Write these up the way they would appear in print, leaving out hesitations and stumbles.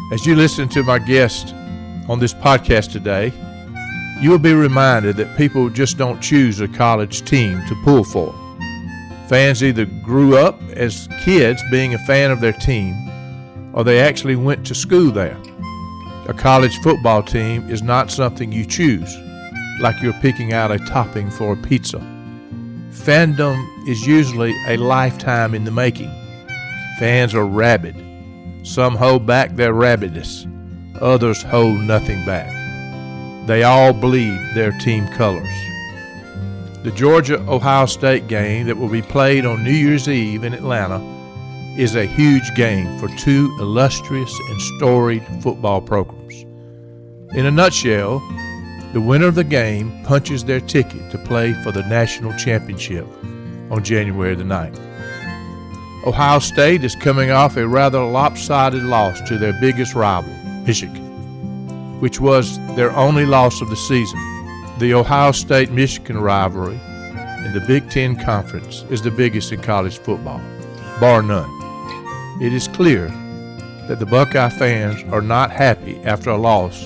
As you listen to my guest on this podcast today, you will be reminded that people just don't choose a college team to pull for. Fans either grew up as kids being a fan of their team, or they actually went to school there. A college football team is not something you choose, like you're picking out a topping for a pizza. Fandom is usually a lifetime in the making. Fans are rabid. Some hold back their rabidness. Others hold nothing back. They all bleed their team colors. The Georgia-Ohio State game that will be played on New Year's Eve in Atlanta is a huge game for two illustrious and storied football programs. In a nutshell, the winner of the game punches their ticket to play for the national championship on January the 9th. Ohio State is coming off a rather lopsided loss to their biggest rival, Michigan, which was their only loss of the season. The Ohio State-Michigan rivalry in the Big Ten Conference is the biggest in college football, bar none. It is clear that the Buckeye fans are not happy after a loss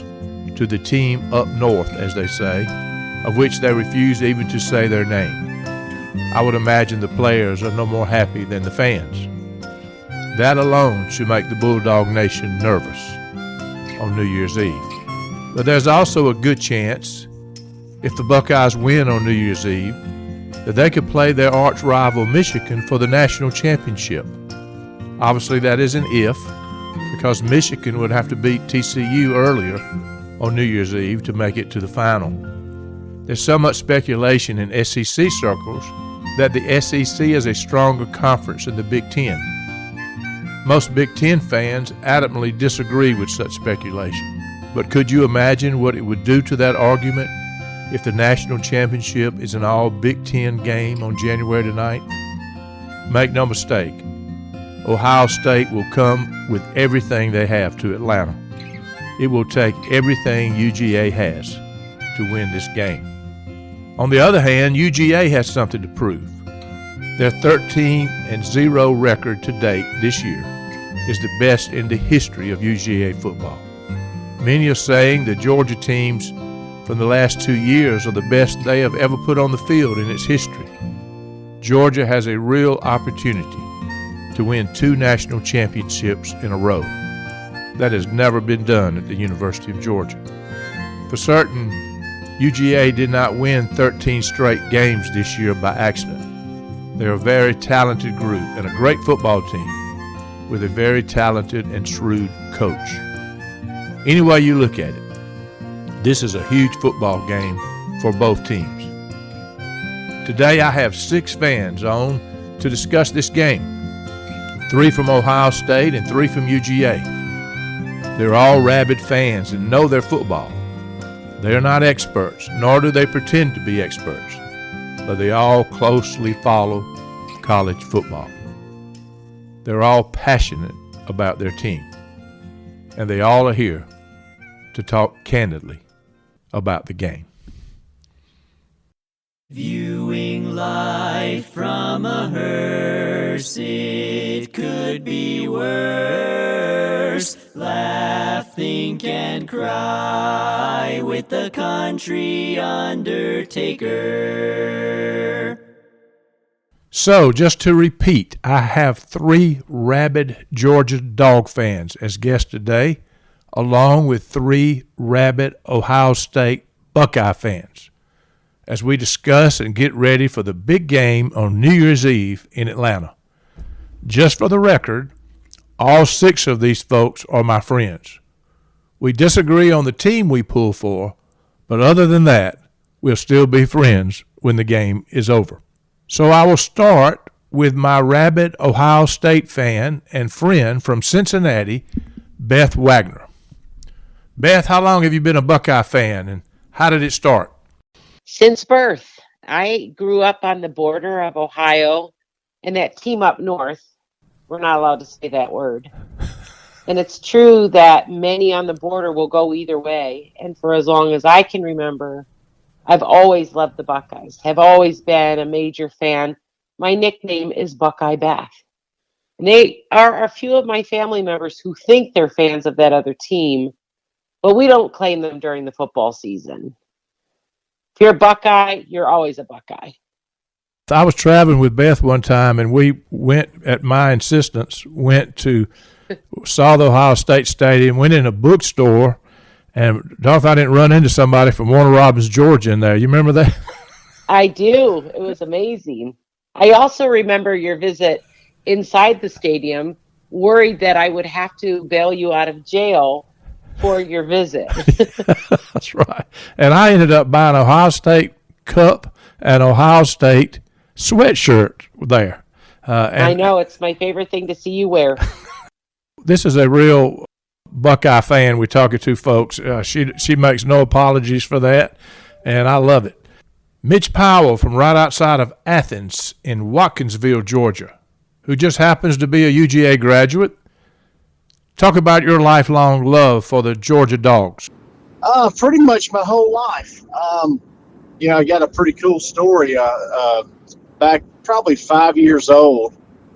to the team up north, as they say, of which they refuse even to say their name. I would imagine the players are no more happy than the fans. That alone should make the Bulldog Nation nervous on New Year's Eve. But there's also a good chance, if the Buckeyes win on New Year's Eve, that they could play their arch rival Michigan for the national championship. Obviously that is an if, because Michigan would have to beat TCU earlier on New Year's Eve to make it to the final. There's so much speculation in SEC circles that the SEC is a stronger conference than the Big Ten. Most Big Ten fans adamantly disagree with such speculation. But could you imagine what it would do to that argument if the national championship is an all Big Ten game on January the 9th? Make no mistake, Ohio State will come with everything they have to Atlanta. It will take everything UGA has to win this game. On the other hand, UGA has something to prove. Their 13-0 record to date this year is the best in the history of UGA football. Many are saying the Georgia teams from the last 2 years are the best they have ever put on the field in its history. Georgia has a real opportunity to win 2 national championships in a row. That has never been done at the University of Georgia. For certain, UGA did not win 13 straight games this year by accident. They're a very talented group and a great football team with a very talented and shrewd coach. Any way you look at it, this is a huge football game for both teams. Today I have 6 fans on to discuss this game. 3 from Ohio State and 3 from UGA. They're all rabid fans and know their football. They are not experts, nor do they pretend to be experts, but they all closely follow college football. They're all passionate about their team, and they all are here to talk candidly about the game. Viewing life from a hearse, it could be worse. Laugh, think, and cry with the country undertaker. So, just to repeat, I have 3 rabid Georgia Dog fans as guests today, along with 3 rabid Ohio State Buckeye fans, as we discuss and get ready for the big game on New Year's Eve in Atlanta. Just for the record, all 6 of these folks are my friends. We disagree on the team we pull for, but other than that, we'll still be friends when the game is over. So I will start with my rabid Ohio State fan and friend from Cincinnati, Beth Wagner. Beth, how long have you been a Buckeye fan, and how did it start? Since birth. I grew up on the border of Ohio and that team up north. We're not allowed to say that word. And it's true that many on the border will go either way. And for as long as I can remember, I've always loved the Buckeyes, have always been a major fan. My nickname is Buckeye Beth. And they are a few of my family members who think they're fans of that other team, but we don't claim them during the football season. If you're a Buckeye, you're always a Buckeye. I was traveling with Beth one time, and we went, at my insistence, saw the Ohio State Stadium, went in a bookstore, and Darth, I didn't run into somebody from Warner Robins, Georgia in there. You remember that? I do. It was amazing. I also remember your visit inside the stadium, worried that I would have to bail you out of jail for your visit. That's right. And I ended up buying an Ohio State cup and Ohio State sweatshirt there. And I know. It's my favorite thing to see you wear. This is a real Buckeye fan we're talking to, folks. She makes no apologies for that, and I love it. Mitch Powell from right outside of Athens in Watkinsville, Georgia, who just happens to be a UGA graduate. Talk about your lifelong love for the Georgia Dogs. Pretty much my whole life. I got a pretty cool story. Back probably 5 years old,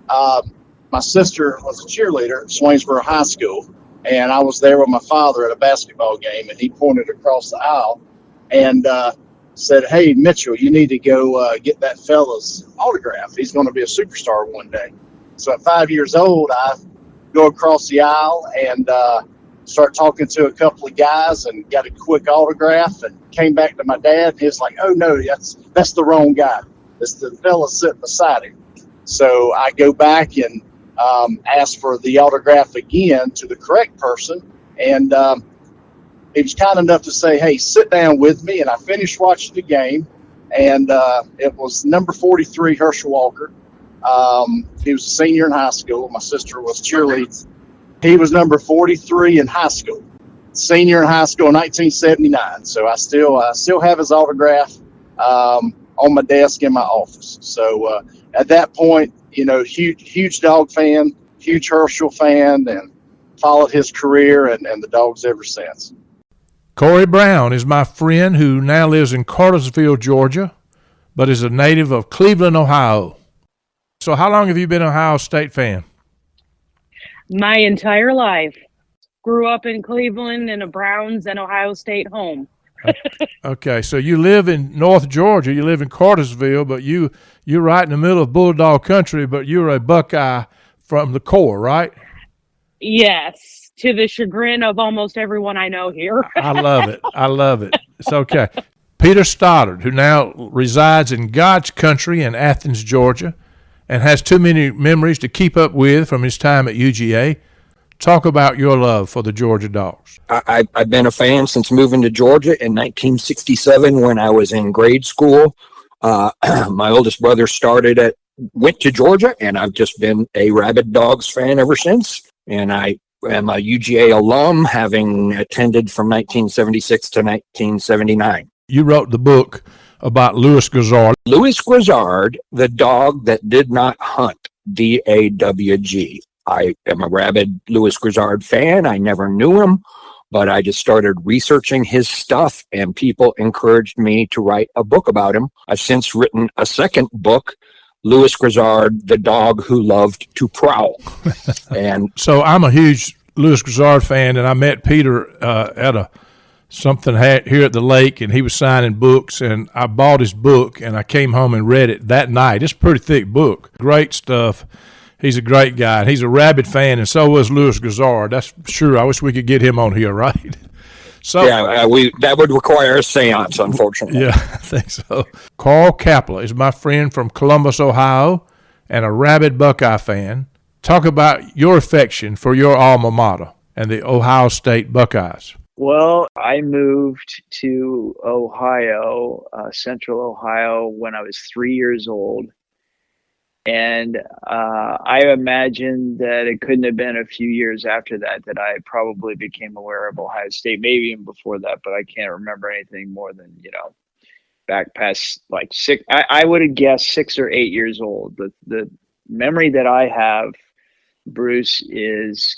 my sister was a cheerleader at Swainsboro High School, and I was there with my father at a basketball game, and he pointed across the aisle and said, "Hey, Mitchell, you need to go get that fella's autograph. He's going to be a superstar one day." So at 5 years old, I go across the aisle and start talking to a couple of guys and got a quick autograph, and came back to my dad, and he's like, "Oh, no, that's the wrong guy. It's the fella sitting beside him." So I go back and ask for the autograph again to the correct person, and he was kind enough to say, "Hey, sit down with me." And I finished watching the game, and it was number 43, Herschel Walker. He was a senior in high school. My sister was cheerleading. He was number 43 in high school, senior in high school in 1979. So I still have his autograph on my desk in my office. So at that point, huge Dog fan, huge Herschel fan, and followed his career and the Dogs ever since. Corey Brown is my friend who now lives in Cartersville, Georgia, but is a native of Cleveland, Ohio. So how long have you been an Ohio State fan? My entire life. Grew up in Cleveland in a Browns and Ohio State home. Okay, so you live in North Georgia. You live in Cartersville, but you're right in the middle of Bulldog country, but you're a Buckeye from the core, right? Yes, to the chagrin of almost everyone I know here. I love it. It's okay. Peter Stoddard, who now resides in God's country in Athens, Georgia, and has too many memories to keep up with from his time at UGA. Talk about your love for the Georgia Dogs. I've been a fan since moving to Georgia in 1967 when I was in grade school. My oldest brother went to Georgia, and I've just been a rabid Dogs fan ever since. And I am a UGA alum, having attended from 1976 to 1979. You wrote the book about Louis Grizzard. Louis Grizzard, the dog that did not hunt, DAWG. I am a rabid Louis Grizzard fan. I never knew him, but I just started researching his stuff, and people encouraged me to write a book about him. I've since written a second book, Louis Grizzard, the Dog Who Loved to Prowl. And so I'm a huge Louis Grizzard fan, and I met Peter at something here at the lake, and he was signing books, and I bought his book, and I came home and read it that night. It's a pretty thick book. Great stuff. He's a great guy, and he's a rabid fan, and so was Louis Grizzard. That's sure. I wish we could get him on here, right? So yeah, that would require a seance, unfortunately. Yeah, I think so. Carl Kapla is my friend from Columbus, Ohio, and a rabid Buckeye fan. Talk about your affection for your alma mater and the Ohio State Buckeyes. Well, I moved to Ohio, central Ohio, when I was 3 years old. And I imagine that it couldn't have been a few years after that I probably became aware of Ohio State, maybe even before that, but I can't remember anything more than, back past like six. I would have guessed 6 or 8 years old. The memory that I have, Bruce, is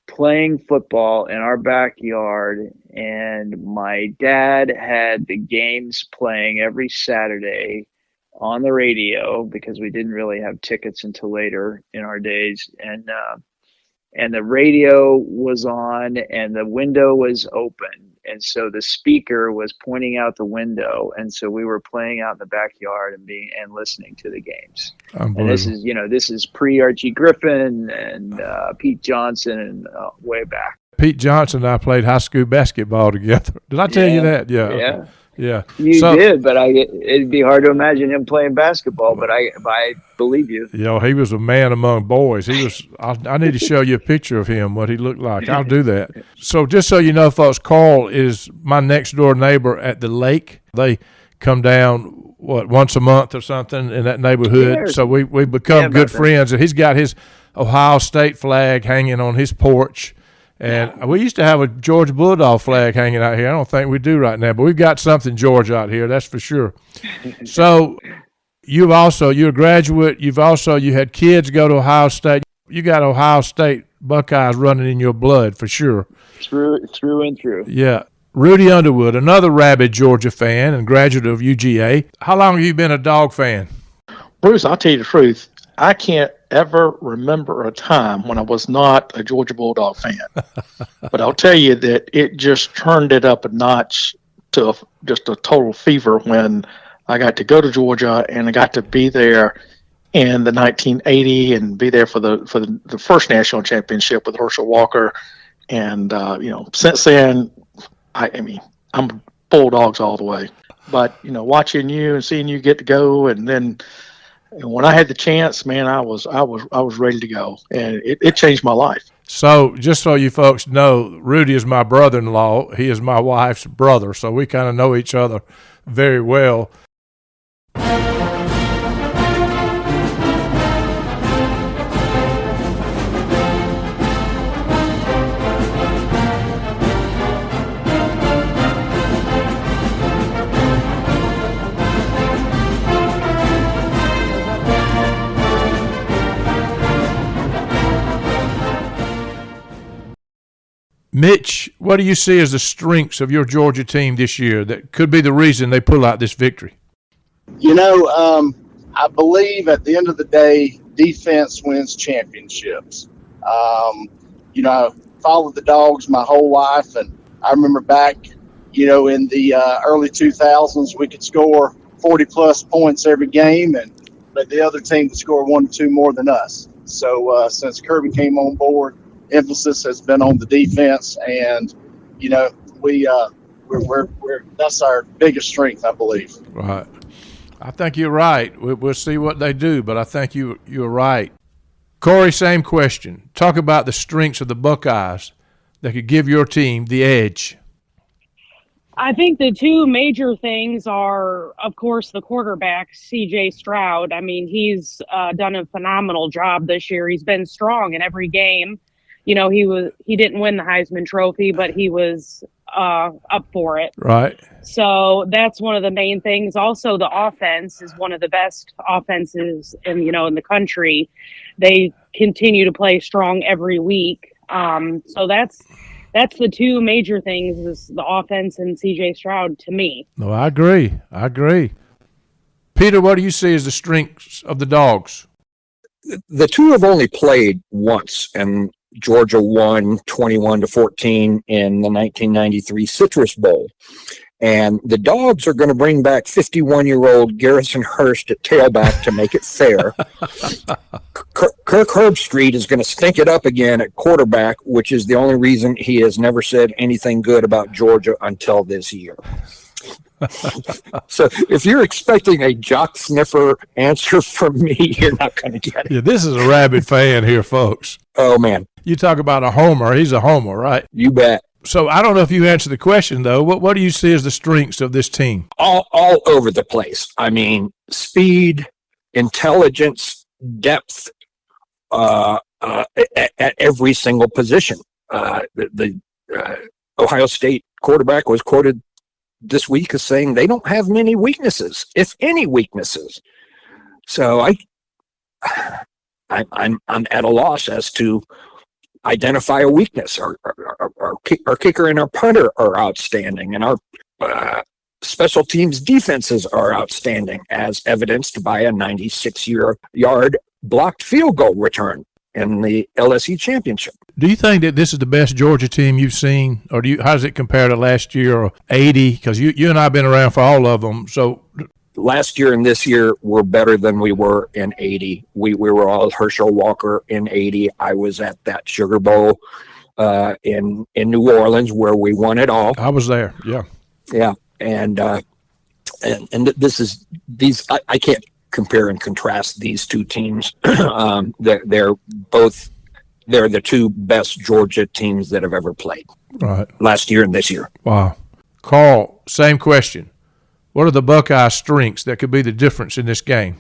playing football in our backyard, and my dad had the games playing every Saturday on the radio, because we didn't really have tickets until later in our days, and the radio was on and the window was open, and so the speaker was pointing out the window, and so we were playing out in the backyard and listening to the games. And this is pre Archie Griffin and Pete Johnson and way back. Pete Johnson and I played high school basketball together. Did I tell you that? Yeah. Yeah. Okay. Yeah. You did, but it'd be hard to imagine him playing basketball, but I believe you. You know, he was a man among boys. He was. I need to show you a picture of him, what he looked like. I'll do that. So just so you know, folks, Carl is my next door neighbor at the lake. They come down, once a month or something in that neighborhood. Yeah, so we become good friends. And he's got his Ohio State flag hanging on his porch. And we used to have a Georgia Bulldog flag hanging out here. I don't think we do right now, but we've got something Georgia out here, that's for sure. So you're a graduate. You had kids go to Ohio State. You got Ohio State Buckeyes running in your blood for sure. Through and through. Yeah. Rudy Underwood, another rabid Georgia fan and graduate of UGA. How long have you been a Dog fan? Bruce, I'll tell you the truth. I can't ever remember a time when I was not a Georgia Bulldog fan. But I'll tell you that it just turned it up a notch to just a total fever when I got to go to Georgia and I got to be there in the 1980 and be there for the first national championship with Herschel Walker. And, since then, I mean, I'm Bulldogs all the way. But, watching you and seeing you get to go, and then when I had the chance, man, I was ready to go, and it changed my life. So just so you folks know, Rudy is my brother-in-law. He is my wife's brother, so we kind of know each other very well. Mitch, what do you see as the strengths of your Georgia team this year that could be the reason they pull out this victory? I believe at the end of the day, defense wins championships. I followed the Dogs my whole life, and I remember back, in the early 2000s, we could score 40-plus points every game, but the other team would score 1 or 2 more than us. So since Kirby came on board, emphasis has been on the defense, and we're that's our biggest strength, I believe. Right. I think you're right. We'll see what they do, but I think you're right. Corey, same question. Talk about the strengths of the Buckeyes that could give your team the edge. I think the two major things are, of course, the quarterback, C.J. Stroud. I mean, he's done a phenomenal job this year. He's been strong in every game. He didn't win the Heisman Trophy, but he was up for it. Right. So that's one of the main things. Also, the offense is one of the best offenses in the country. They continue to play strong every week. So that's the two major things, is the offense and C.J. Stroud to me. No, I agree. Peter, what do you see as the strengths of the Dogs? The two have only played once, and Georgia won 21-14 in the 1993 Citrus Bowl. And the Dogs are going to bring back 51-year-old Garrison Hurst at tailback to make it fair. Kirk Herbstreit is going to stink it up again at quarterback, which is the only reason he has never said anything good about Georgia until this year. So if you're expecting a jock sniffer answer from me, you're not going to get it. Yeah, this is a rabid fan here, folks. Oh, man. You talk about a homer. He's a homer, right? You bet. So I don't know if you answered the question, though. What do you see as the strengths of this team? All over the place. I mean, speed, intelligence, depth at every single position. The Ohio State quarterback was quoted this week as saying they don't have many weaknesses, if any weaknesses. So I'm at a loss as to identify a weakness. Our kicker and our punter are outstanding, and our special teams defenses are outstanding, as evidenced by a 96-yard blocked field goal return in the LSE championship. Do you think that this is the best Georgia team you've seen, or how does it compare to last year or 80? Because you and I have been around for all of them. So last year and this year were better than we were in 80. We were all Herschel Walker in 80. I was at that Sugar Bowl in New Orleans where we won it all. I was there. Yeah. And this is I can't compare and contrast these two teams. They're the two best Georgia teams that have ever played. Right. Last year and this year. Wow. Carl, same question. What are the Buckeye strengths that could be the difference in this game?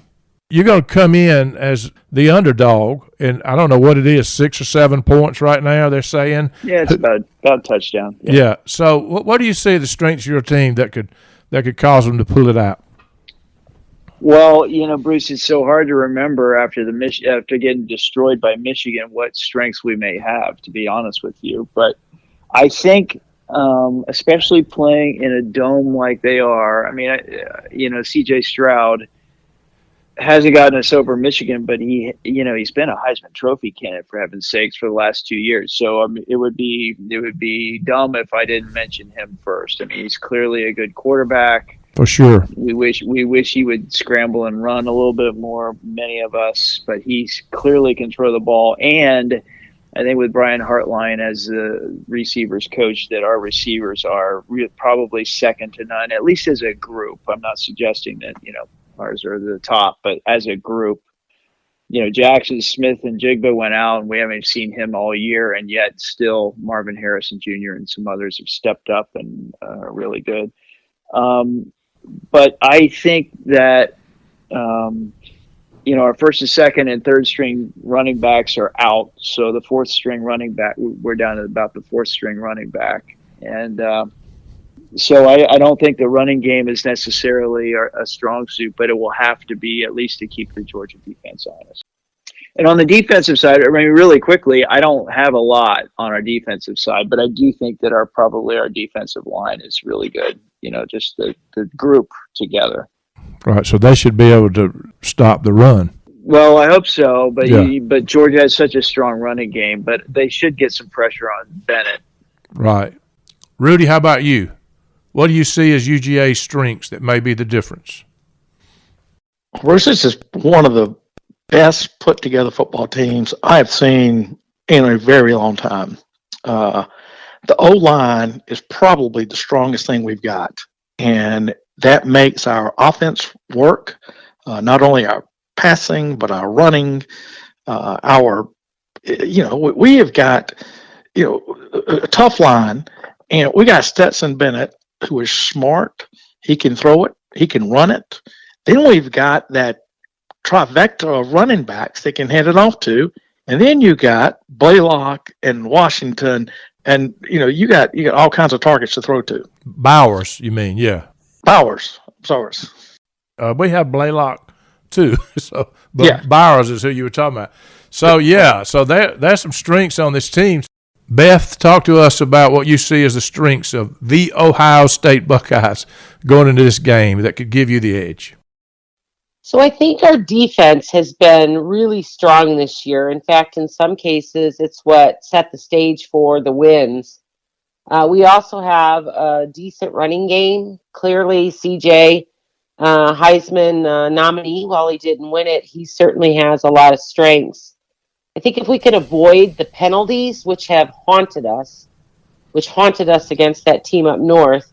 You're going to come in as the underdog, and I don't know what it is, 6 or 7 points right now, they're saying. Yeah, it's about a touchdown. Yeah. So what do you see the strengths of your team that could cause them to pull it out? Well, Bruce, it's so hard to remember after getting destroyed by Michigan what strengths we may have, to be honest with you. But I think, especially playing in a dome like they are, I mean, C.J. Stroud hasn't gotten us over Michigan, but he's been a Heisman Trophy candidate, for heaven's sakes, for the last 2 years. So it would be dumb if I didn't mention him first. I mean, he's clearly a good quarterback. For sure. We wish he would scramble and run a little bit more, many of us, but he clearly can throw the ball. And I think with Brian Hartline as the receivers coach, that our receivers are probably second to none, at least as a group. I'm not suggesting that, ours are the top, but as a group, Jackson Smith and Jigba went out and we haven't seen him all year, and yet still Marvin Harrison Jr. and some others have stepped up and are really good. But I think that, our first and second and third string running backs are out. So the fourth string running back, we're down to about the fourth string running back. And so I don't think the running game is necessarily a strong suit, but it will have to be, at least to keep the Georgia defense honest. And on the defensive side, I mean, really quickly, I don't have a lot on our defensive side, but I do think that our defensive line is really good. Just the group together. Right, so they should be able to stop the run. Well, I hope so, but but Georgia has such a strong running game, but they should get some pressure on Bennett. Right. Rudy, how about you? What do you see as UGA's strengths that may be the difference? Bruce, this is one of the best put together football teams I've seen in a very long time. The O-line is probably the strongest thing we've got, and that makes our offense work, not only our passing, but our running, we have got, a tough line, and we got Stetson Bennett, who is smart. He can throw it. He can run it. Then we've got that trifecta of running backs they can hand it off to. And then you got Blaylock and Washington, and you got all kinds of targets to throw to. Bowers, you mean? Yeah. Bowers. We have Blaylock too. But yeah. Bowers is who you were talking about. So so there's some strengths on this team. Beth, talk to us about what you see as the strengths of the Ohio State Buckeyes going into this game that could give you the edge. So I think our defense has been really strong this year. In fact, in some cases, it's what set the stage for the wins. We also have a decent running game. Clearly, CJ, Heisman nominee, while he didn't win it, he certainly has a lot of strengths. I think if we can avoid the penalties, which have haunted us against that team up north,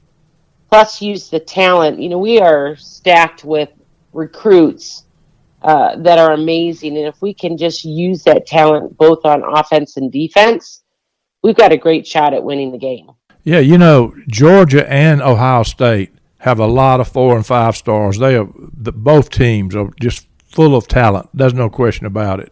plus use the talent, we are stacked with recruits that are amazing. And if we can just use that talent both on offense and defense, we've got a great shot at winning the game. Yeah, Georgia and Ohio State have a lot of 4 and 5 stars. Both teams are just full of talent. There's no question about it.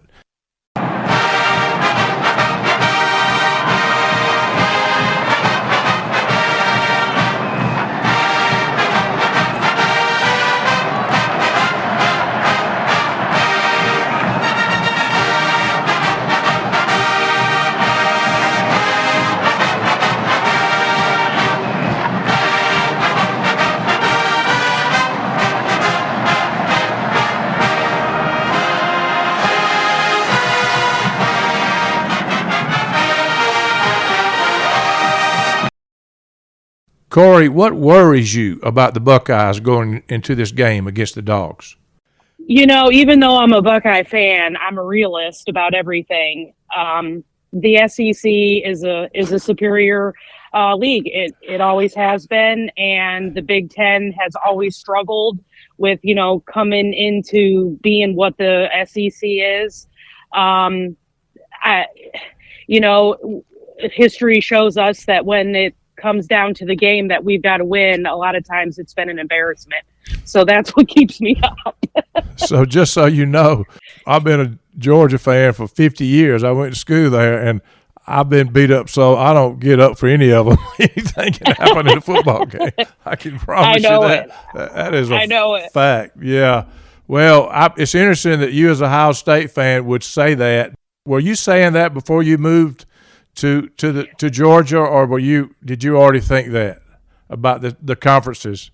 Corey, what worries you about the Buckeyes going into this game against the Dogs? You know, even though I'm a Buckeye fan, I'm a realist about everything. The SEC is a superior league. It always has been, and the Big Ten has always struggled with, you know, coming into being what the SEC is. History shows us that when it comes down to the game that we've got to win, a lot of times it's been an embarrassment. So that's what keeps me up. So just so you know, I've been a Georgia fan for 50 years. I went to school there, and I've been beat up, so I don't get up for any of them. Anything can happen in a football game. I can promise you that. That is a fact. Yeah. Well, it's interesting that you as a Ohio State fan would say that. Were you saying that before you moved to Georgia, or did you already think that about the conferences?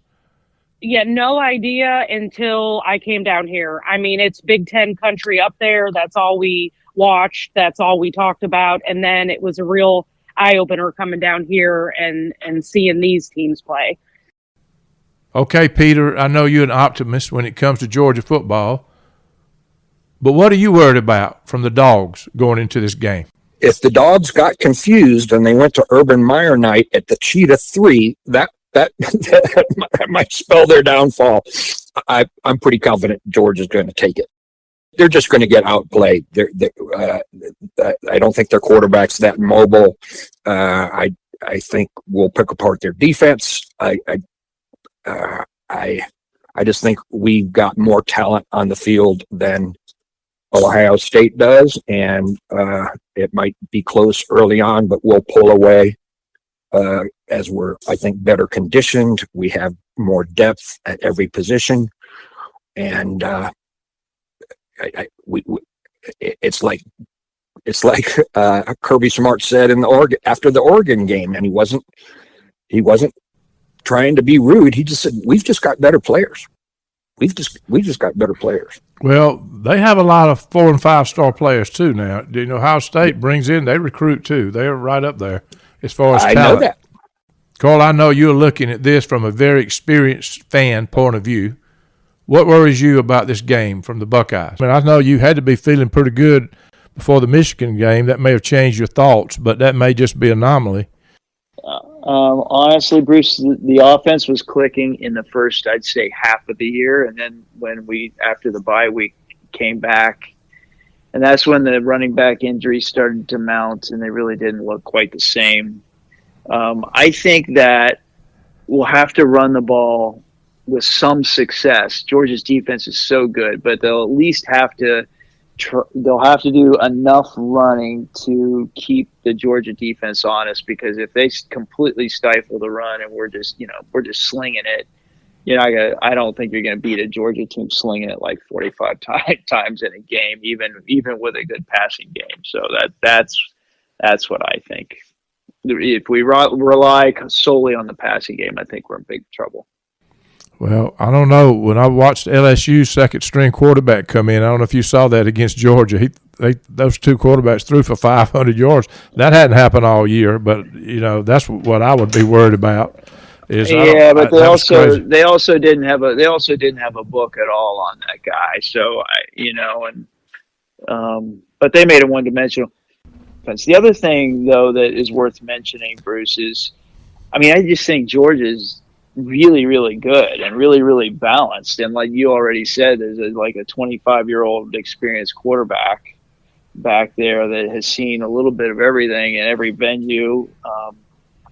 Yeah, no idea until I came down here. I mean, it's Big Ten country up there. That's all we watched. That's all we talked about. And then it was a real eye-opener coming down here and seeing these teams play. Okay, Peter, I know you're an optimist when it comes to Georgia football. But what are you worried about from the Dogs going into this game? If the Dogs got confused and they went to Urban Meyer night at the Cheetah 3, that might spell their downfall. I'm pretty confident Georgia's going to take it. They're just going to get outplayed. I don't think their quarterback's that mobile. I think we'll pick apart their defense. I just think we've got more talent on the field than Ohio State does, and it might be close early on, but we'll pull away. As we're, I think, better conditioned. We have more depth at every position, and it's like Kirby Smart said after the Oregon game, and he wasn't trying to be rude. He just said, "We've just got better players. We've just got better players." Well, they have a lot of 4- and 5-star players too now. You know, Ohio State they recruit too. They're right up there as far as talent. I know that. Carl, I know you're looking at this from a very experienced fan point of view. What worries you about this game from the Buckeyes? I mean, I know you had to be feeling pretty good before the Michigan game. That may have changed your thoughts, but that may just be an anomaly. Honestly, Bruce, the offense was clicking in the first, I'd say, half of the year. And then after the bye week, came back. And that's when the running back injuries started to mount, and they really didn't look quite the same. I think that we'll have to run the ball with some success. Georgia's defense is so good, but they'll at least have to do enough running to keep the Georgia defense honest, because if they completely stifle the run and we're just slinging it, I don't think you're going to beat a Georgia team slinging it like 45 times in a game, even with a good passing game. So that's what I think. If we rely solely on the passing game, I think we're in big trouble. Well, I don't know. When I watched LSU's second-string quarterback come in, I don't know if you saw that against Georgia. Those two quarterbacks threw for 500 yards. That hadn't happened all year, but that's what I would be worried about. But they also didn't have a book at all on that guy. So but they made it one-dimensional. The other thing, though, that is worth mentioning, Bruce, is, I just think Georgia's really, really good and really, really balanced. And like you already said, there's a 25-year-old experienced quarterback back there that has seen a little bit of everything in every venue.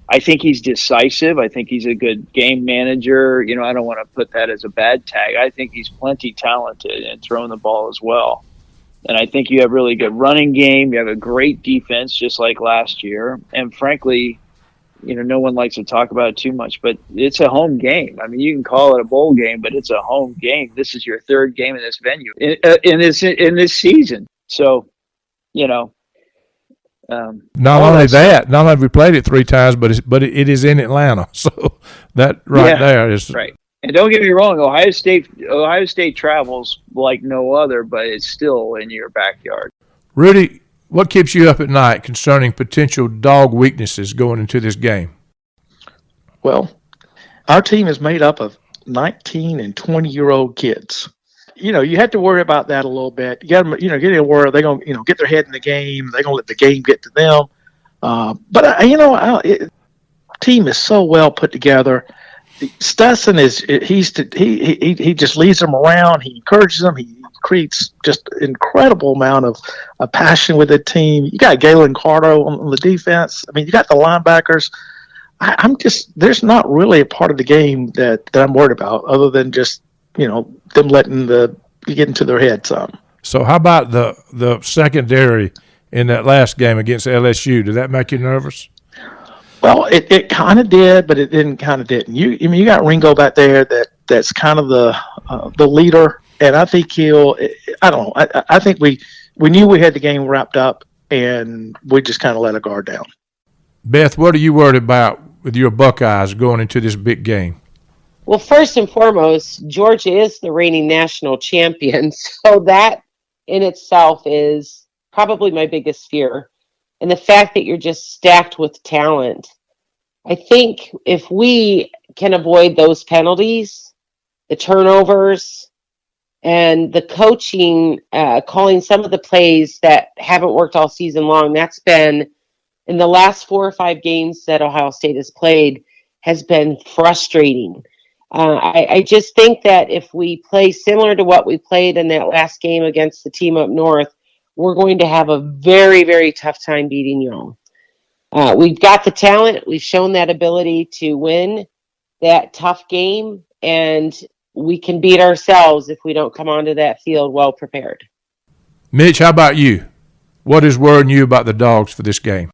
I think he's decisive. I think he's a good game manager. I don't want to put that as a bad tag. I think he's plenty talented and throwing the ball as well. And I think you have really good running game. You have a great defense, just like last year. And frankly, no one likes to talk about it too much, but it's a home game. You can call it a bowl game, but it's a home game. This is your third game in this venue in this season. So, not only have we played it 3 times, but it is in Atlanta. So that there is right. And don't get me wrong, Ohio State travels like no other, but it's still in your backyard. Rudy, what keeps you up at night concerning potential Dog weaknesses going into this game? Well, our team is made up of 19 and 20-year-old kids. You have to worry about that a little bit. You got to, get in where they're going to, get their head in the game. They're going to let the game get to them. Team is so well put together. Stetson he just leads them around. He encourages them. He creates just incredible amount of passion with the team. You got Galen Carter on the defense. I mean, you got the linebackers. There's not really a part of the game that I'm worried about other than just, them letting get into their head some. So how about the secondary in that last game against LSU? Did that make you nervous? Well, it kind of did, but it didn't. You got Ringo back there that's kind of the leader, and I think I don't know. I think we knew we had the game wrapped up, and we just kind of let our guard down. Beth, what are you worried about with your Buckeyes going into this big game? Well, first and foremost, Georgia is the reigning national champion, so that in itself is probably my biggest fear. And the fact that you're just stacked with talent. I think if we can avoid those penalties, the turnovers, and the coaching, calling some of the plays that haven't worked all season long, that's been, in the last 4 or 5 games that Ohio State has played, has been frustrating. I just think that if we play similar to what we played in that last game against the team up north, we're going to have a very, very tough time beating Young. We've got the talent. We've shown that ability to win that tough game, and we can beat ourselves if we don't come onto that field well prepared. Mitch, how about you? What is worrying you about the Dogs for this game?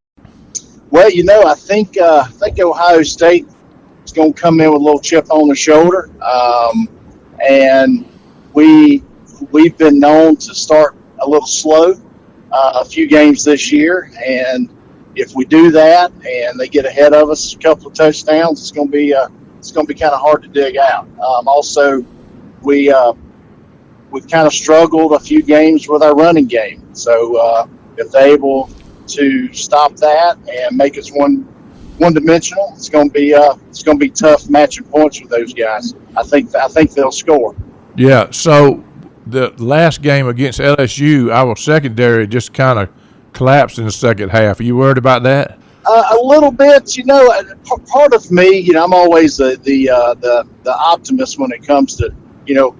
Well, I think Ohio State is going to come in with a little chip on the shoulder, and we've been known to start a little slow a few games this year, and if we do that and they get ahead of us a couple of touchdowns, it's going to be kind of hard to dig out. Also, we've kind of struggled a few games with our running game, so if they're able to stop that and make us one-dimensional, it's going to be tough matching points with those guys. I think they'll score. Yeah. So the last game against LSU, our secondary just kind of collapsed in the second half. Are you worried about that? A little bit. Part of me, I'm always the optimist when it comes to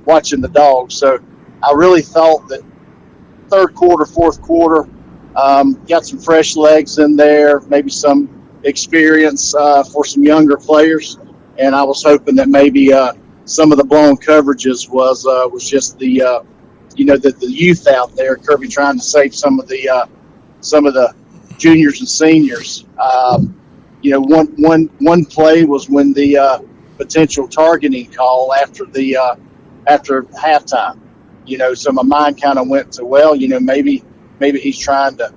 watching the Dogs. So I really thought that third quarter, fourth quarter. Got some fresh legs in there, maybe some experience for some younger players, and I was hoping that maybe some of the blown coverages was just the youth out there. Kirby trying to save some of the juniors and seniors. One play was when the potential targeting call after halftime. So my mind kind of went to maybe he's trying to,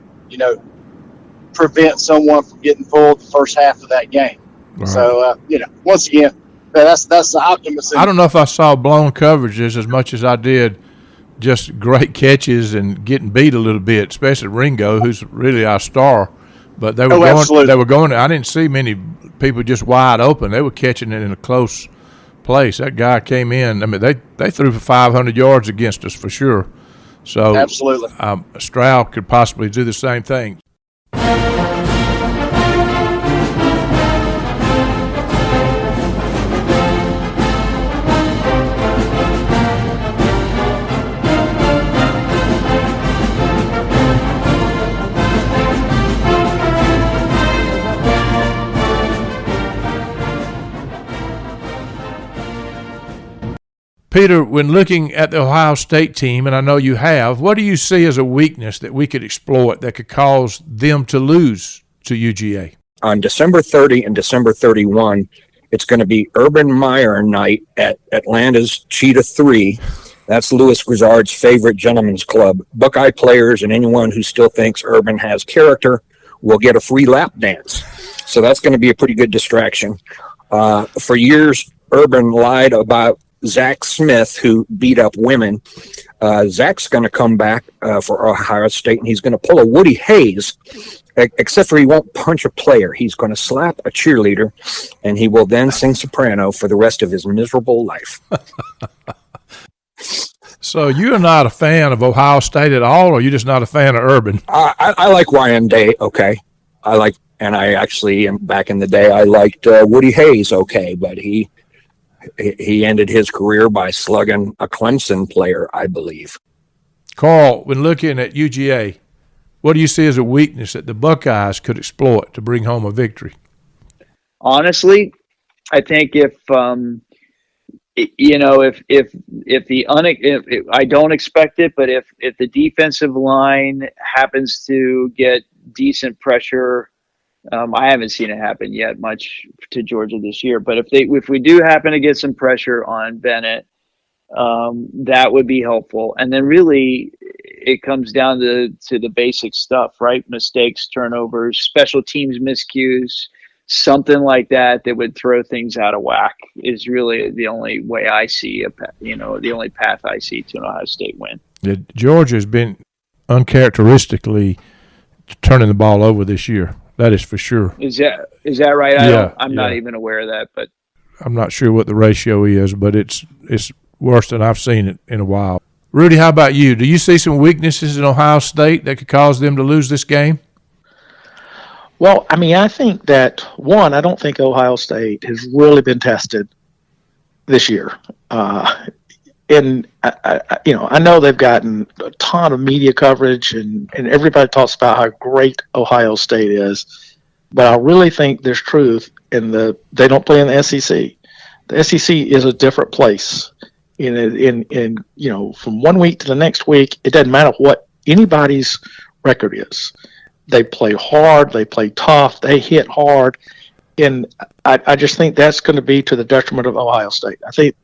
prevent someone from getting pulled the first half of that game. Right. So, once again, that's the optimism. I don't know if I saw blown coverages as much as I did just great catches and getting beat a little bit, especially Ringo, who's really our star. But they were going. I didn't see many people just wide open. They were catching it in a close place. That guy came in. I mean, they threw for 500 yards against us for sure. So absolutely, Stroud could possibly do the same thing. Peter, when looking at the Ohio State team, and I know you have, what do you see as a weakness that we could exploit that could cause them to lose to UGA? On December 30 and December 31, it's going to be Urban Meyer night at Atlanta's Cheetah 3. That's Louis Grizzard's favorite gentleman's club. Buckeye players and anyone who still thinks Urban has character will get a free lap dance. So that's going to be a pretty good distraction. For years, Urban lied about Zach Smith, who beat up women. Zach's going to come back for Ohio State, and he's going to pull a Woody Hayes except for he won't punch a player. He's going to slap a cheerleader, and he will then sing soprano for the rest of his miserable life. So you're not a fan of Ohio State at all, or you're just not a fan of Urban? I like Ryan Day, okay. And I actually, back in the day, I liked Woody Hayes, okay, but he ended his career by slugging a Clemson player, I believe. Carl, when looking at UGA, what do you see as a weakness that the Buckeyes could exploit to bring home a victory? Honestly, I think if I don't expect it, but if the defensive line happens to get decent pressure, I haven't seen it happen yet much to Georgia this year. But if we do happen to get some pressure on Bennett, that would be helpful. And then really, it comes down to the basic stuff, right? Mistakes, turnovers, special teams miscues. Something like that would throw things out of whack is really the only way I see the only path I see to an Ohio State win. Yeah, Georgia has been uncharacteristically turning the ball over this year. That is for sure. Is that right? I'm not even aware of that, but I'm not sure what the ratio is, but it's worse than I've seen it in a while. Rudy, how about you? Do you see some weaknesses in Ohio State that could cause them to lose this game? Well, I mean, I think that, one, I don't think Ohio State has really been tested this year. And, I know they've gotten a ton of media coverage, and everybody talks about how great Ohio State is. But I really think there's truth in they don't play in the SEC. The SEC is a different place. From 1 week to the next week, it doesn't matter what anybody's record is. They play hard, they play tough, they hit hard, and I just think that's going to be to the detriment of Ohio State. I think,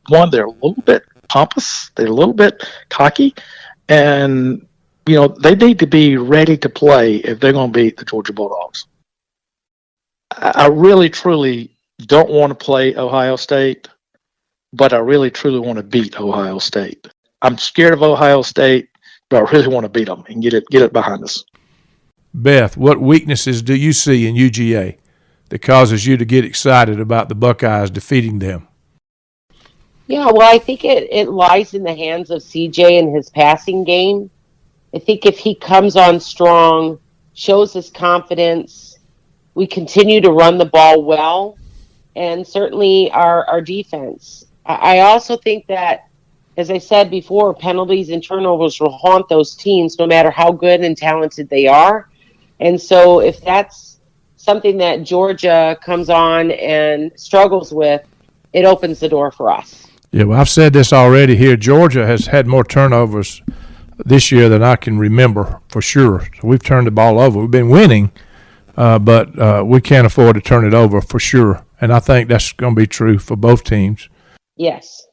one, they're a little bit pompous, they're a little bit cocky, and they need to be ready to play if they're going to beat the Georgia Bulldogs. I really, truly don't want to play Ohio State, but I really, truly want to beat Ohio State. I'm scared of Ohio State, but I really want to beat them and get it behind us. Beth, what weaknesses do you see in UGA that causes you to get excited about the Buckeyes defeating them? Yeah, well, I think it lies in the hands of CJ and his passing game. I think if he comes on strong, shows his confidence, we continue to run the ball well, and certainly our defense. I also think that, as I said before, penalties and turnovers will haunt those teams no matter how good and talented they are. And so if that's something that Georgia comes on and struggles with, it opens the door for us. Yeah, well, I've said this already here. Georgia has had more turnovers this year than I can remember for sure. So we've turned the ball over. We've been winning, but we can't afford to turn it over for sure. And I think that's going to be true for both teams. Yes.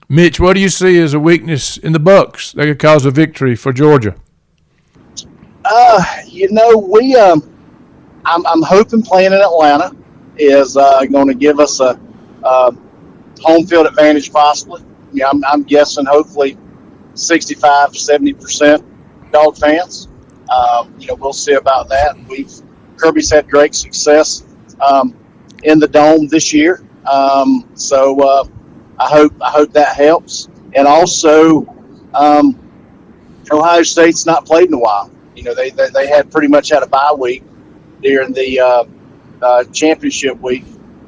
Mitch, what do you see as a weakness in the Bucks that could cause a victory for Georgia? I'm hoping playing in Atlanta is going to give us a home field advantage possibly. Yeah, I'm guessing hopefully 65, 70% dog fans. We'll see about that. Kirby's had great success in the Dome this year. So I hope that helps. And also, Ohio State's not played in a while. They had pretty much had a bye week during the championship week.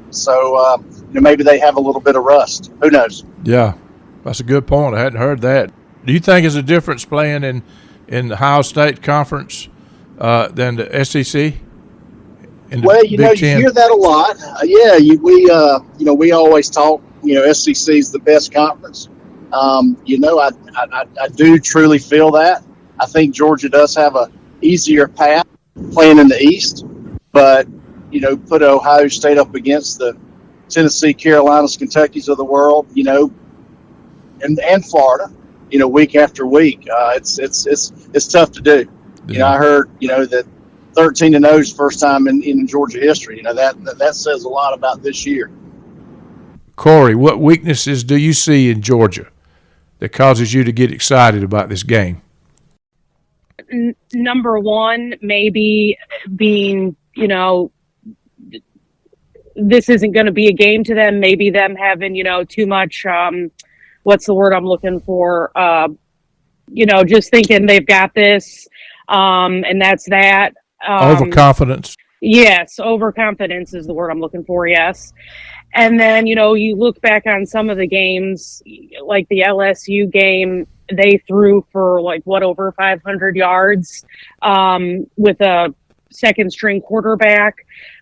So maybe they have a little bit of rust. Who knows? Yeah, that's a good point. I hadn't heard that. Do you think there's a difference playing in the Ohio State Conference than the SEC? Well, you hear that a lot. We always talk. SEC is the best conference. I do truly feel that. I think Georgia does have a easier path playing in the East, but put Ohio State up against the Tennessee, Carolinas, Kentuckys of the world, and Florida, week after week. It's tough to do. Yeah. I heard that 13-0 is first time in Georgia history. That says a lot about this year. Corey, what weaknesses do you see in Georgia that causes you to get excited about this game? number one, maybe being, this isn't going to be a game to them. Maybe them having, too much, what's the word I'm looking for? Just thinking they've got this, and that's that. Overconfidence. Yes, overconfidence is the word I'm looking for, yes. And then, you look back on some of the games, like the LSU game, they threw for over 500 yards with a second string quarterback.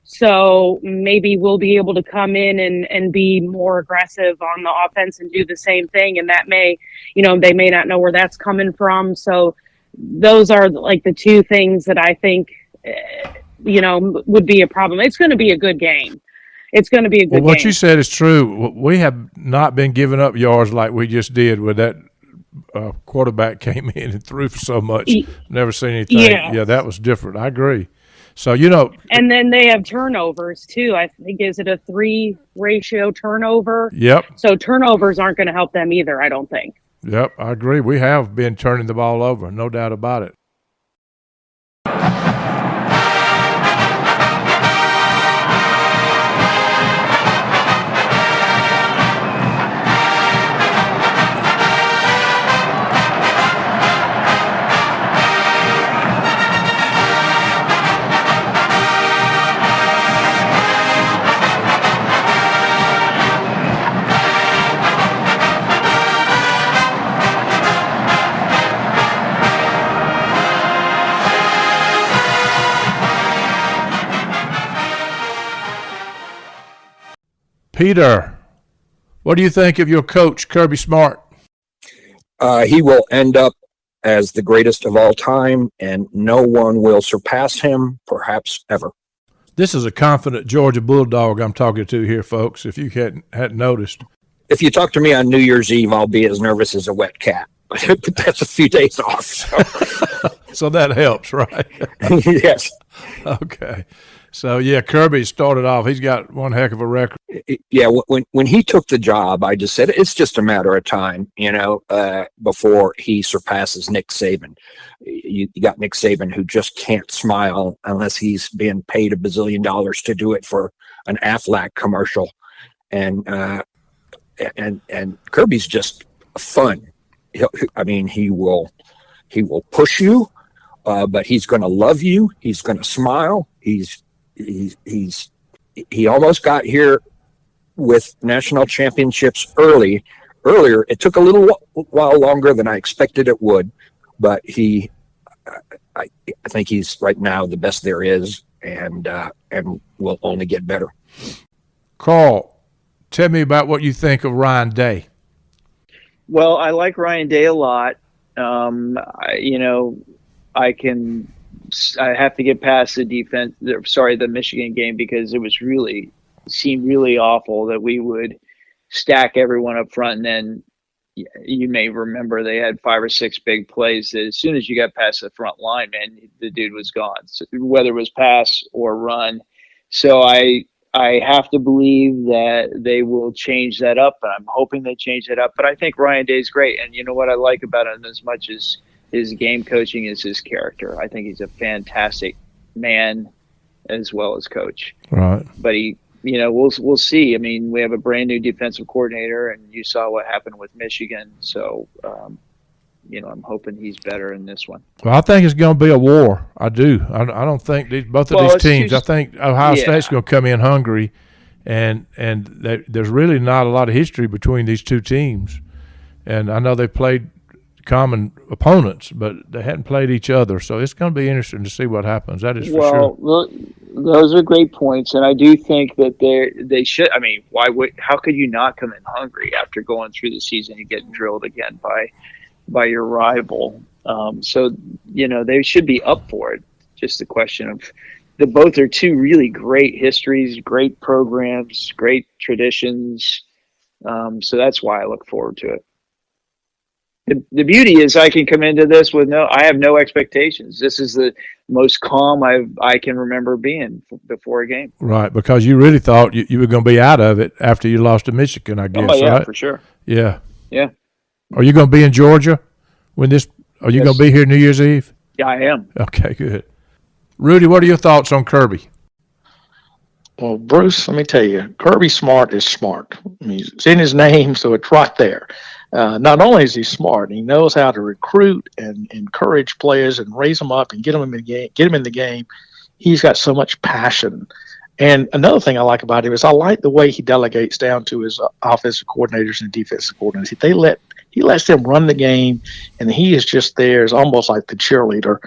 So maybe we'll be able to come in and be more aggressive on the offense and do the same thing. And that may, they may not know where that's coming from. So those are the two things that I think, would be a problem. It's going to be a good game. It's going to be a good game. What you said is true. We have not been giving up yards like we just did with that quarterback came in and threw for so much. Never seen anything. Yeah, that was different. I agree. So, And then they have turnovers, too. I think, is it a 3 ratio turnover? Yep. So turnovers aren't going to help them either, I don't think. Yep, I agree. We have been turning the ball over, no doubt about it. Peter, what do you think of your coach, Kirby Smart? He will end up as the greatest of all time, and no one will surpass him, perhaps ever. This is a confident Georgia Bulldog I'm talking to here, folks, if you hadn't noticed. If you talk to me on New Year's Eve, I'll be as nervous as a wet cat. But that's a few days off. So that helps, right? Yes. Okay. So, yeah, Kirby started off. He's got one heck of a record. Yeah, when he took the job, I just said it's just a matter of time, before he surpasses Nick Saban. You got Nick Saban, who just can't smile unless he's being paid $1 bazillion to do it for an Aflac commercial. And Kirby's just fun. He will push you, but he's going to love you. He's going to smile. He almost got here with national championships earlier. It took a little while longer than I expected it would, but I think he's right now the best there is, and will only get better. Carl, tell me about what you think of Ryan Day. Well, I like Ryan Day a lot. I have to get past the Michigan game, because it seemed really awful that we would stack everyone up front. And then you may remember they had 5 or 6 big plays that as soon as you got past the front line, man, the dude was gone, so whether it was pass or run. So I have to believe that they will change that up, and I'm hoping they change it up. But I think Ryan Day's great. And you know what I like about him as much as his game coaching is his character. I think he's a fantastic man as well as coach. Right. But we'll see. I mean, we have a brand new defensive coordinator, and you saw what happened with Michigan. So, I'm hoping he's better in this one. Well, I think it's going to be a war. I do. I don't think both of these teams. I think Ohio State's going to come in hungry, and there's really not a lot of history between these two teams. And I know they played common opponents, but they hadn't played each other, so it's going to be interesting to see what happens. That is for sure. Well, those are great points, and I do think that they should. I mean, how could you not come in hungry after going through the season and getting drilled again by your rival? So they should be up for it. Just the question of both are two really great histories, great programs, great traditions. So that's why I look forward to it. The beauty is I can come into this I have no expectations. This is the most calm I can remember being before a game. Right, because you really thought you were going to be out of it after you lost to Michigan, I guess. Oh yeah, right? For sure. Yeah. Yeah. Are you going to be in Georgia when this? Are you going to be here New Year's Eve? Yeah, I am. Okay, good. Rudy, what are your thoughts on Kirby? Well, Bruce, let me tell you, Kirby Smart is smart. I mean, it's in his name, so it's right there. Not only is he smart, he knows how to recruit and encourage players and raise them up and get them in the game. Get them in the game. He's got so much passion. And another thing I like about him is I like the way he delegates down to his offensive coordinators and defensive coordinators. He lets them run the game, and he is just there as almost like the cheerleader,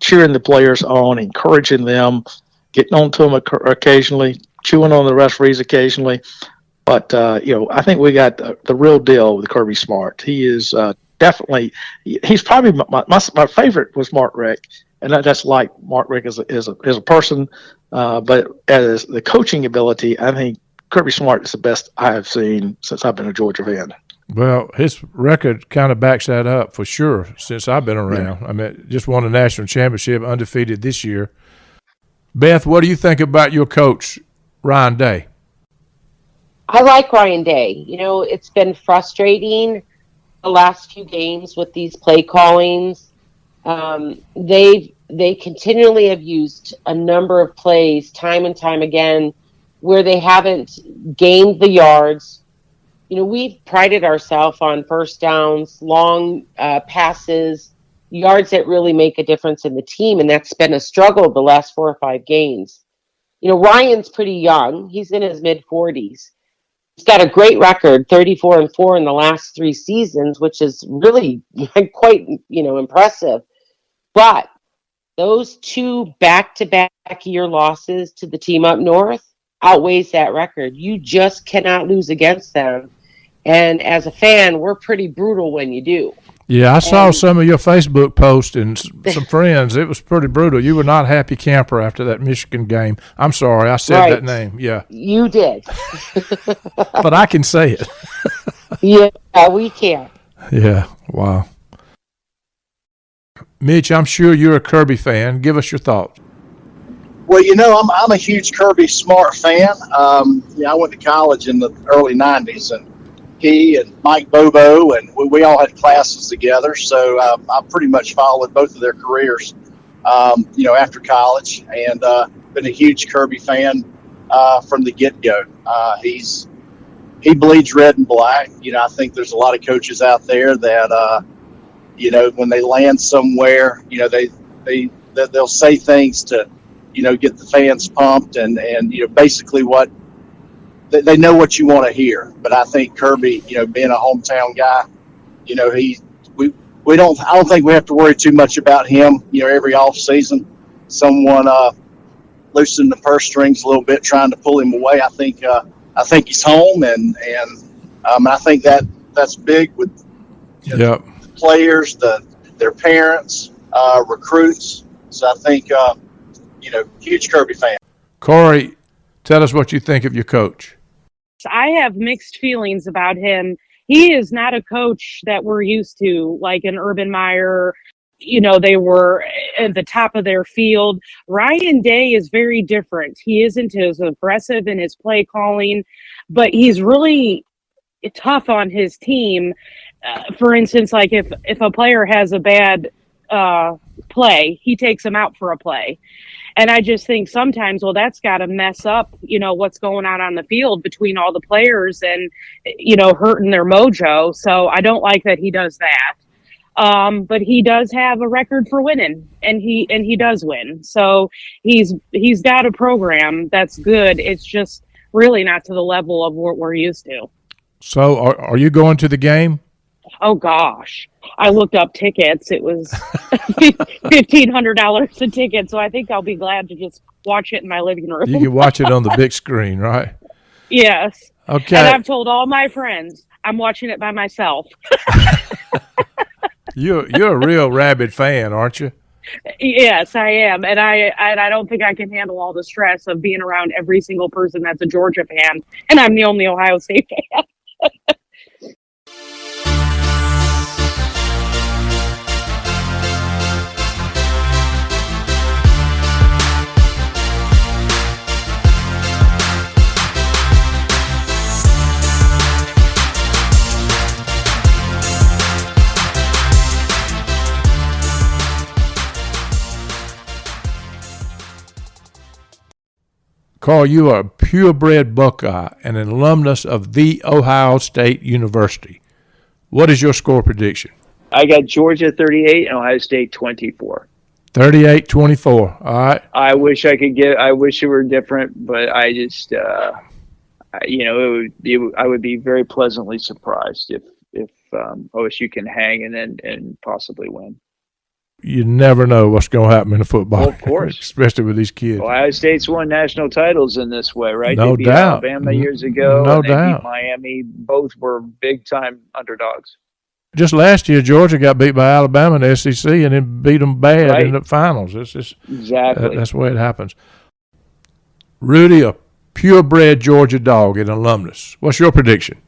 cheering the players on, encouraging them, getting on to them occasionally, chewing on the referees occasionally. But, I think we got the real deal with Kirby Smart. He is definitely – he's probably my favorite was Mark Rick, and I just like Mark Rick as a person. But as the coaching ability, I think Kirby Smart is the best I have seen since I've been a Georgia fan. Well, his record kind of backs that up for sure since I've been around. Yeah. I mean, just won a national championship, undefeated this year. Beth, what do you think about your coach, Ryan Day? I like Ryan Day. It's been frustrating the last few games with these play callings. They continually have used a number of plays time and time again where they haven't gained the yards. We've prided ourselves on first downs, long passes, yards that really make a difference in the team, and that's been a struggle the last 4 or 5 games. Ryan's pretty young. He's in his mid-40s. He's got a great record, 34-4 in the last 3 seasons, which is really quite, impressive. But those 2 back-to-back year losses to the team up north outweighs that record. You just cannot lose against them. And as a fan, we're pretty brutal when you do. Yeah, I saw some of your Facebook posts and some friends. It was pretty brutal. You were not a happy camper after that Michigan game. I'm sorry, I said that name. Yeah. You did. But I can say it. Yeah, we can. Yeah, wow. Mitch, I'm sure you're a Kirby fan. Give us your thoughts. Well, I'm a huge Kirby Smart fan. I went to college in the early 90s, and he and Mike Bobo, and we all had classes together. So I pretty much followed both of their careers, after college, and been a huge Kirby fan from the get-go. He bleeds red and black. I think there's a lot of coaches out there that, when they land somewhere, they'll say things to, get the fans pumped and basically what they know what you want to hear. But I think Kirby, being a hometown guy, I don't think we have to worry too much about him. Every off season, someone loosened the purse strings a little bit, trying to pull him away. I think he's home, and I think that's big with the players, their parents, recruits. So I think huge Kirby fan. Corey, tell us what you think of your coach. I have mixed feelings about him. He is not a coach that we're used to, like an Urban Meyer. They were at the top of their field. Ryan Day is very different. He isn't as aggressive in his play calling, but he's really tough on his team. For instance, like if a player has a bad play, he takes him out for a play. And I just think sometimes, that's got to mess up, what's going on the field between all the players and, hurting their mojo. So I don't like that he does that. But he does have a record for winning, and he does win. So he's got a program that's good. It's just really not to the level of what we're used to. So are you going to the game? Oh gosh, I looked up tickets. It was $1,500 a ticket, so I think I'll be glad to just watch it in my living room. You can watch it on the big screen, right? Yes. Okay. And I've told all my friends I'm watching it by myself. You're a real rabid fan, aren't you? Yes, I am, and I don't think I can handle all the stress of being around every single person that's a Georgia fan, and I'm the only Ohio State fan. Carl, you are a purebred Buckeye and an alumnus of The Ohio State University. What is your score prediction? I got Georgia 38 and Ohio State 24. 38-24. All right. I wish it were different, but I just, I would be very pleasantly surprised if OSU can hang and possibly win. You never know what's going to happen in football. Well, of course. Especially with these kids. Ohio State's won national titles in this way, right? No They beat doubt. Alabama years ago. No and they doubt. beat Miami. Both were big-time underdogs. Just last year, Georgia got beat by Alabama in the SEC and then beat them bad Right. in the finals. It's just, Exactly. that's the way it happens. Rudy, a purebred Georgia dog and alumnus. What's your prediction?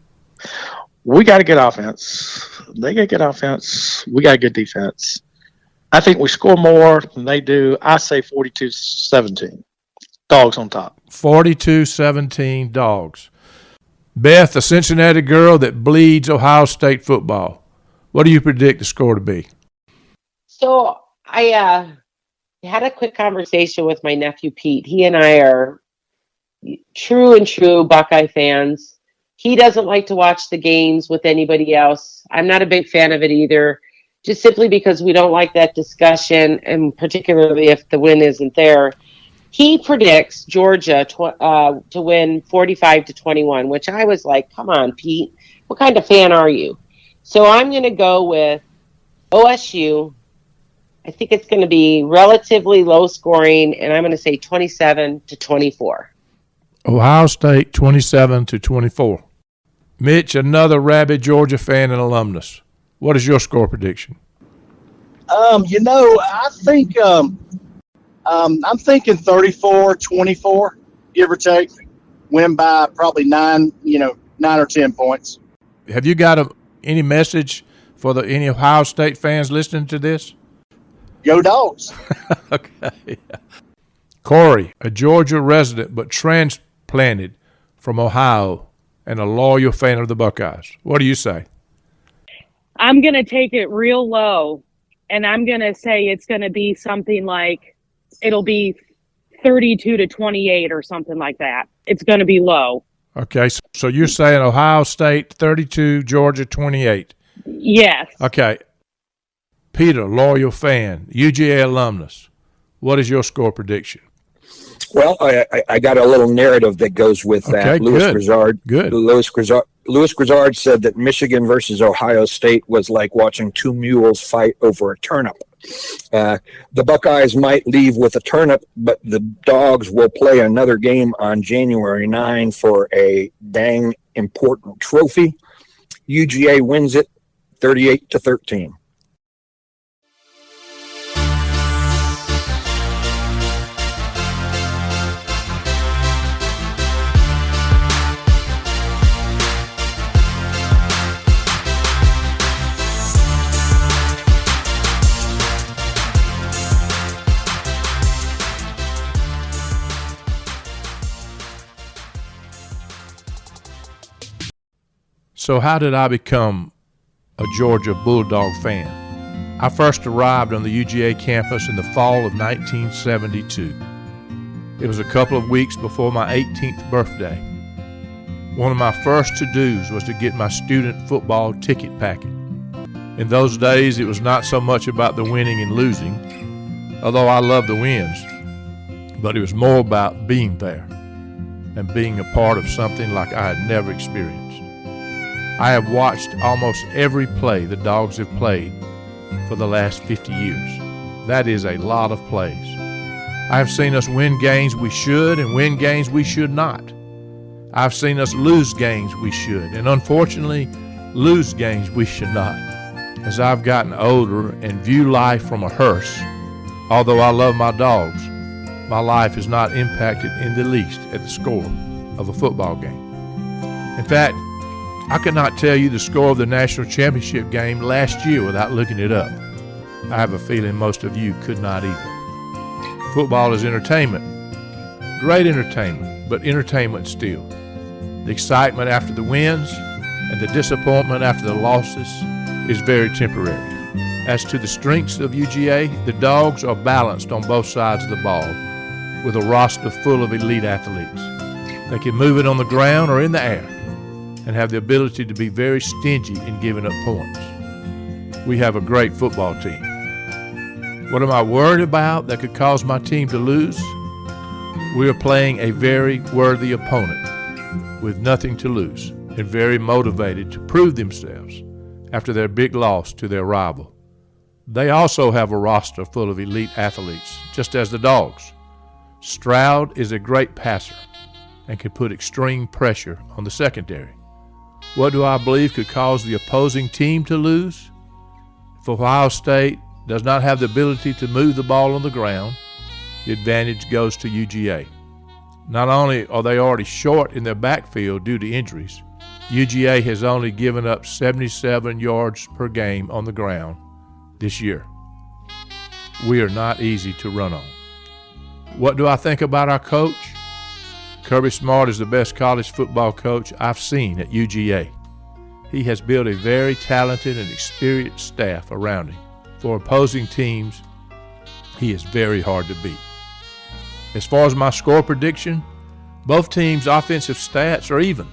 We got a good offense. They got good offense. We got good defense. I think we score more than they do. I say 42-17. Dogs on top. 42-17 dogs. Beth, a Cincinnati girl that bleeds Ohio State football. What do you predict the score to be? So I had a quick conversation with my nephew Pete. He and I are true Buckeye fans. He doesn't like to watch the games with anybody else. I'm not a big fan of it either, just simply because we don't like that discussion, and particularly if the win isn't there. He predicts Georgia to win 45-21, which I was like, come on, Pete. What kind of fan are you? So I'm going to go with OSU. I think it's going to be relatively low scoring, and I'm going to say 27-24. Ohio State 27-24. Mitch, another rabid Georgia fan and alumnus. What is your score prediction? I think I'm thinking 34-24, give or take. Win by probably 9 or 10 points. Have you got any message for any Ohio State fans listening to this? Go Dogs. Okay. Corey, a Georgia resident but transplanted from Ohio and a loyal fan of the Buckeyes. What do you say? I'm going to take it real low, and I'm going to say it's going to be something like it'll be 32-28 or something like that. It's going to be low. Okay, so you're saying Ohio State 32, Georgia 28. Yes. Okay. Peter, loyal fan, UGA alumnus. What is your score prediction? Well, I got a little narrative that goes with that. Okay, Louis good. Grizzard. Good. Louis Grizzard said that Michigan versus Ohio State was like watching two mules fight over a turnip. The Buckeyes might leave with a turnip, but the Dogs will play another game on January 9 for a dang important trophy. UGA wins it 38-13. So how did I become a Georgia Bulldog fan? I first arrived on the UGA campus in the fall of 1972. It was a couple of weeks before my 18th birthday. One of my first to-dos was to get my student football ticket packet. In those days, it was not so much about the winning and losing, although I loved the wins, but it was more about being there and being a part of something like I had never experienced. I have watched almost every play the Dogs have played for the last 50 years. That is a lot of plays. I have seen us win games we should and win games we should not. I've seen us lose games we should and unfortunately lose games we should not. As I've gotten older and view life from a hearse, although I love my dogs, my life is not impacted in the least at the score of a football game. In fact, I could not tell you the score of the national championship game last year without looking it up. I have a feeling most of you could not either. Football is entertainment. Great entertainment, but entertainment still. The excitement after the wins and the disappointment after the losses is very temporary. As to the strengths of UGA, the Dogs are balanced on both sides of the ball. with a roster full of elite athletes. They can move it on the ground or in the air and have the ability to be very stingy in giving up points. We have a great football team. What am I worried about that could cause my team to lose? We are playing a very worthy opponent with nothing to lose and very motivated to prove themselves after their big loss to their rival. They also have a roster full of elite athletes, just as the Dogs. Stroud is a great passer and can put extreme pressure on the secondary. What do I believe could cause the opposing team to lose? If Ohio State does not have the ability to move the ball on the ground, the advantage goes to UGA. Not only are they already short in their backfield due to injuries, UGA has only given up 77 yards per game on the ground this year. We are not easy to run on. What do I think about our coach? Kirby Smart is the best college football coach I've seen at UGA. He has built a very talented and experienced staff around him. For opposing teams, he is very hard to beat. As far as my score prediction, both teams' offensive stats are even.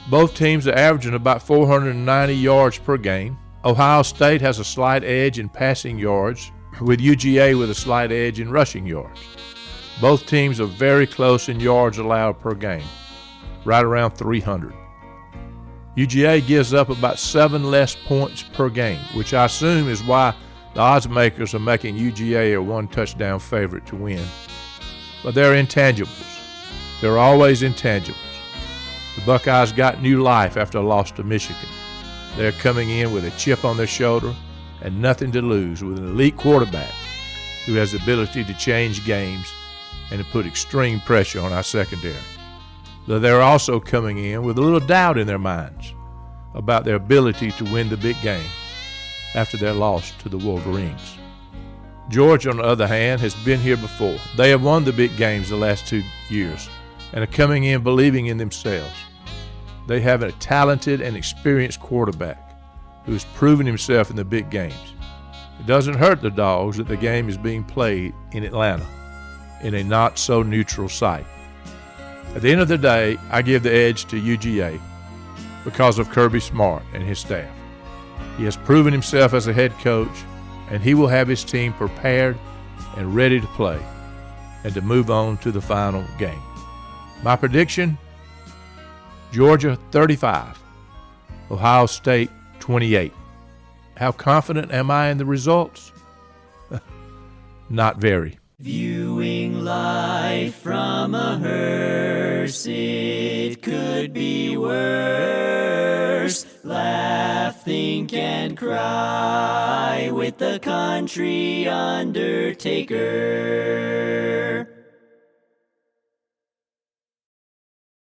Both teams are averaging about 490 yards per game. Ohio State has a slight edge in passing yards, with UGA with a slight edge in rushing yards. Both teams are very close in yards allowed per game, right around 300. UGA gives up about 7 less points per game, which I assume is why the odds makers are making UGA a 1-touchdown favorite to win. But they're intangibles. They're always intangibles. The Buckeyes got new life after a loss to Michigan. They're coming in with a chip on their shoulder and nothing to lose, with an elite quarterback who has the ability to change games and to put extreme pressure on our secondary. Though they're also coming in with a little doubt in their minds about their ability to win the big game after their loss to the Wolverines. Georgia, on the other hand, has been here before. They have won the big games the last 2 years and are coming in believing in themselves. They have a talented and experienced quarterback who has proven himself in the big games. It doesn't hurt the Dogs that the game is being played in Atlanta, in a not-so-neutral site. At the end of the day, I give the edge to UGA because of Kirby Smart and his staff. He has proven himself as a head coach, and he will have his team prepared and ready to play and to move on to the final game. My prediction, Georgia 35, Ohio State 28. How confident am I in the results? Not very. Viewing life from a hearse, it could be worse. Laugh, think, and cry with the country undertaker.